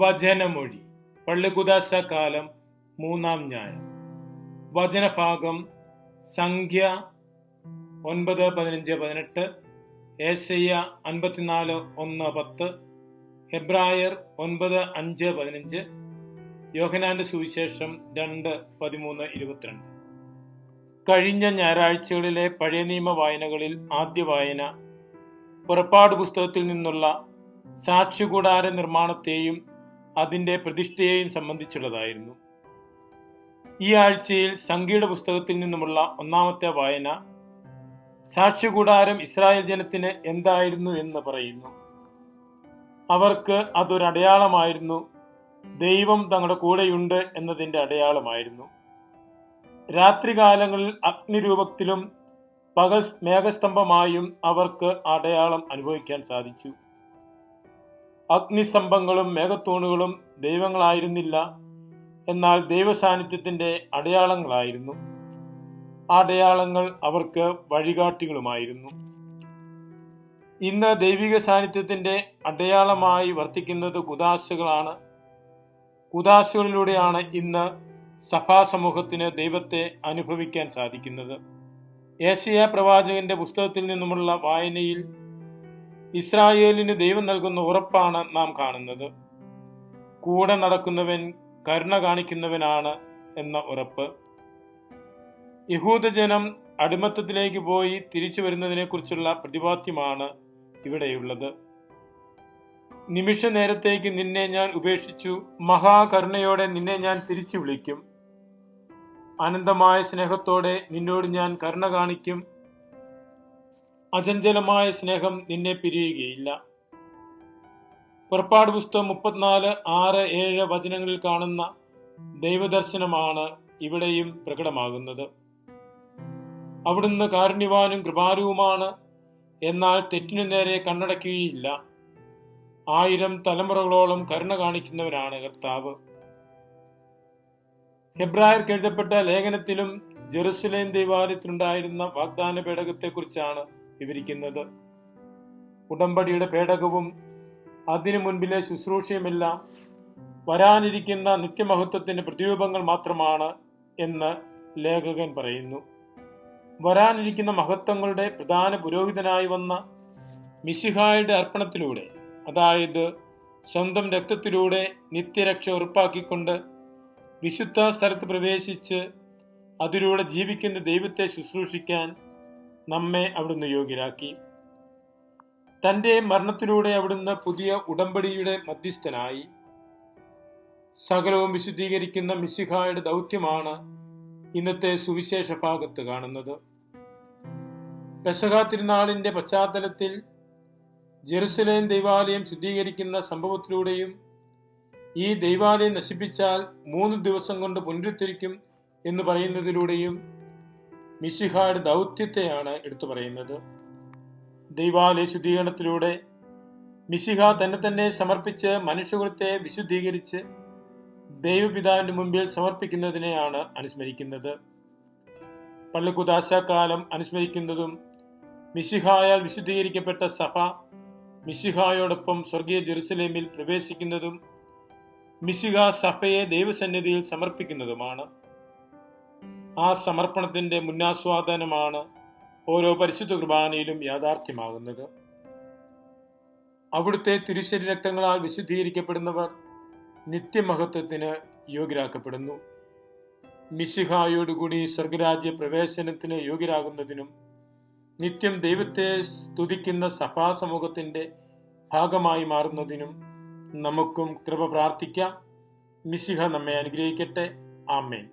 വചനമൊഴി പള്ളികുദാശ കാലം 3-ാം ഞായർ. വചനഭാഗം സംഖ്യ 9, 15, 18, ഏശയ്യ 54, 1, 10, ഹെബ്രായർ 9, 5, 15, യോഹന്നാന്റെ സുവിശേഷം 2, 13, 22. കഴിഞ്ഞ ഞായറാഴ്ചകളിലെ പഴയ നിയമ വായനകളിൽ ആദ്യ വായന പുറപ്പാട് പുസ്തകത്തിൽ നിന്നുള്ള സാക്ഷ്യകൂടാര നിർമ്മാണത്തെയും അതിൻ്റെ പ്രതിഷ്ഠയെയും സംബന്ധിച്ചുള്ളതായിരുന്നു. ഈ ആഴ്ചയിൽ സംഖ്യയുടെ പുസ്തകത്തിൽ നിന്നുമുള്ള ഒന്നാമത്തെ വായന സാക്ഷ്യകൂടാരം ഇസ്രായേൽ ജനത്തിന് എന്തായിരുന്നു എന്ന് പറയുന്നു. അവർക്ക് അതൊരടയാളമായിരുന്നു. ദൈവം തങ്ങളുടെ കൂടെയുണ്ട് എന്നതിൻ്റെ അടയാളമായിരുന്നു. രാത്രികാലങ്ങളിൽ അഗ്നിരൂപത്തിലും പകൽ മേഘസ്തംഭമായും അവർക്ക് അടയാളം അനുഭവിക്കാൻ സാധിച്ചു. അഗ്നിസ്തംഭങ്ങളും മേഘത്തൂണുകളും ദൈവങ്ങളായിരുന്നില്ല, എന്നാൽ ദൈവസാന്നിധ്യത്തിൻ്റെ അടയാളങ്ങളായിരുന്നു. ആ അടയാളങ്ങൾ അവർക്ക് വഴികാട്ടികളുമായിരുന്നു. ഇന്ന് ദൈവിക സാന്നിധ്യത്തിൻ്റെ അടയാളമായി വർത്തിക്കുന്നത് കുദാശകളാണ്. കുദാശകളിലൂടെയാണ് ഇന്ന് സഭാസമൂഹത്തിന് ദൈവത്തെ അനുഭവിക്കാൻ സാധിക്കുന്നത്. ഏശയ്യാ പ്രവാചകന്റെ പുസ്തകത്തിൽ നിന്നുമുള്ള വായനയിൽ ഇസ്രായേലിന് ദൈവം നൽകുന്ന ഉറപ്പാണ് നാം കാണുന്നത്. കൂടെ നടക്കുന്നവൻ കരുണ കാണിക്കുന്നവനാണ് എന്ന ഉറപ്പ്. യഹൂദജനം അടിമത്തത്തിലേക്ക് പോയി തിരിച്ചു വരുന്നതിനെക്കുറിച്ചുള്ള പ്രതിപാദ്യമാണ് ഇവിടെയുള്ളത്. നിമിഷ നേരത്തേക്ക് നിന്നെ ഞാൻ ഉപേക്ഷിച്ചു, മഹാകരുണയോടെ നിന്നെ ഞാൻ തിരിച്ചു വിളിക്കും. അനന്തമായ സ്നേഹത്തോടെ നിന്നോട് ഞാൻ കരുണ കാണിക്കും. അചഞ്ചലമായ സ്നേഹം നിന്നെ പിരിയുകയില്ല. പുറപ്പാട് പുസ്തകം 34, 6, 7 വചനങ്ങളിൽ കാണുന്ന ദൈവദർശനമാണ് ഇവിടെയും പ്രകടമാകുന്നത്. അവിടുന്ന് കാരുണ്യവാനും കൃപാലുവുമാണ്, എന്നാൽ തെറ്റിനു നേരെ കണ്ണടയ്ക്കുകയില്ല. 1000 തലമുറകളോളം കരുണ കാണിക്കുന്നവനാണ് കർത്താവ്. ഹെബ്രായർക്ക് എഴുതപ്പെട്ട ലേഖനത്തിലും ജെറുസലേം ദൈവാലയത്തിലുണ്ടായിരുന്ന വാഗ്ദാന പേടകത്തെക്കുറിച്ചാണ് വിവരിക്കുന്നത്. ഉടമ്പടിയുടെ പേടകവും അതിനു മുൻപിലെ ശുശ്രൂഷയുമെല്ലാം വരാനിരിക്കുന്ന നിത്യമഹത്വത്തിന്റെ പ്രതിരൂപങ്ങൾ മാത്രമാണ് എന്ന് ലേഖകൻ പറയുന്നു. വരാനിരിക്കുന്ന മഹത്വങ്ങളുടെ പ്രധാന പുരോഹിതനായി വന്ന മിശിഹായുടെ അർപ്പണത്തിലൂടെ, അതായത് സ്വന്തം രക്തത്തിലൂടെ നിത്യരക്ഷ ഉറപ്പാക്കിക്കൊണ്ട് വിശുദ്ധ സ്ഥലത്ത് പ്രവേശിച്ച് അതിലൂടെ ജീവിക്കുന്ന ദൈവത്തെ ശുശ്രൂഷിക്കാൻ നമ്മെ അവിടുന്ന് യോഗ്യരാക്കി. തൻ്റെ മരണത്തിലൂടെ അവിടുന്ന് പുതിയ ഉടമ്പടിയുടെ മധ്യസ്ഥനായി. സകലവും വിശുദ്ധീകരിക്കുന്ന മിശിഹായുടെ ദൗത്യമാണ് ഇന്നത്തെ സുവിശേഷ ഭാഗത്ത് കാണുന്നത്. പെസഹ തിരുനാളിന്റെ പശ്ചാത്തലത്തിൽ ജെറുസലേം ദൈവാലയം ശുദ്ധീകരിക്കുന്ന സംഭവത്തിലൂടെയും ഈ ദൈവാലയം നശിപ്പിച്ചാൽ 3 ദിവസം കൊണ്ട് പുനരുദ്ധരിക്കും എന്ന് പറയുന്നതിലൂടെയും മിശിഹായുടെ ദൗത്യത്തെയാണ് എടുത്തു പറയുന്നത്. ദൈവാലയ ശുദ്ധീകരണത്തിലൂടെ മിശിഹ തന്നെ സമർപ്പിച്ച് മനുഷ്യകുലത്തെ വിശുദ്ധീകരിച്ച് ദൈവപിതാവിന്റെ മുമ്പിൽ സമർപ്പിക്കുന്നതിനെയാണ് അനുസ്മരിക്കുന്നത്. പള്ളികുദാശക്കാലം അനുസ്മരിക്കുന്നതും മിശിഹായാൽ വിശുദ്ധീകരിക്കപ്പെട്ട സഭ മിശിഹായോടൊപ്പം സ്വർഗീയ ജെറുസലേമിൽ പ്രവേശിക്കുന്നതും മിശിഹ സഭയെ ദൈവസന്നിധിയിൽ സമർപ്പിക്കുന്നതുമാണ്. ആ സമർപ്പണത്തിന്റെ മുന്നാസ്വാദനമാണ് ഓരോ പരിശുദ്ധ കുർബാനയിലും യാഥാർത്ഥ്യമാകുന്നത്. അവിടുത്തെ തിരുശരീര രക്തങ്ങളാൽ വിശുദ്ധീകരിക്കപ്പെടുന്നവർ നിത്യമഹത്വത്തിന് യോഗ്യരാക്കപ്പെടുന്നു. മിശിഹായോടുകൂടി സ്വർഗരാജ്യ പ്രവേശനത്തിന് യോഗ്യരാകുന്നതിനും നിത്യം ദൈവത്തെ സ്തുതിക്കുന്ന സഭാസമൂഹത്തിന്റെ ഭാഗമായി മാറുന്നതിനും നമുക്കും കൃപ പ്രാർത്ഥിക്കാം. മിശിഹ നമ്മെ അനുഗ്രഹിക്കട്ടെ. ആമേൻ.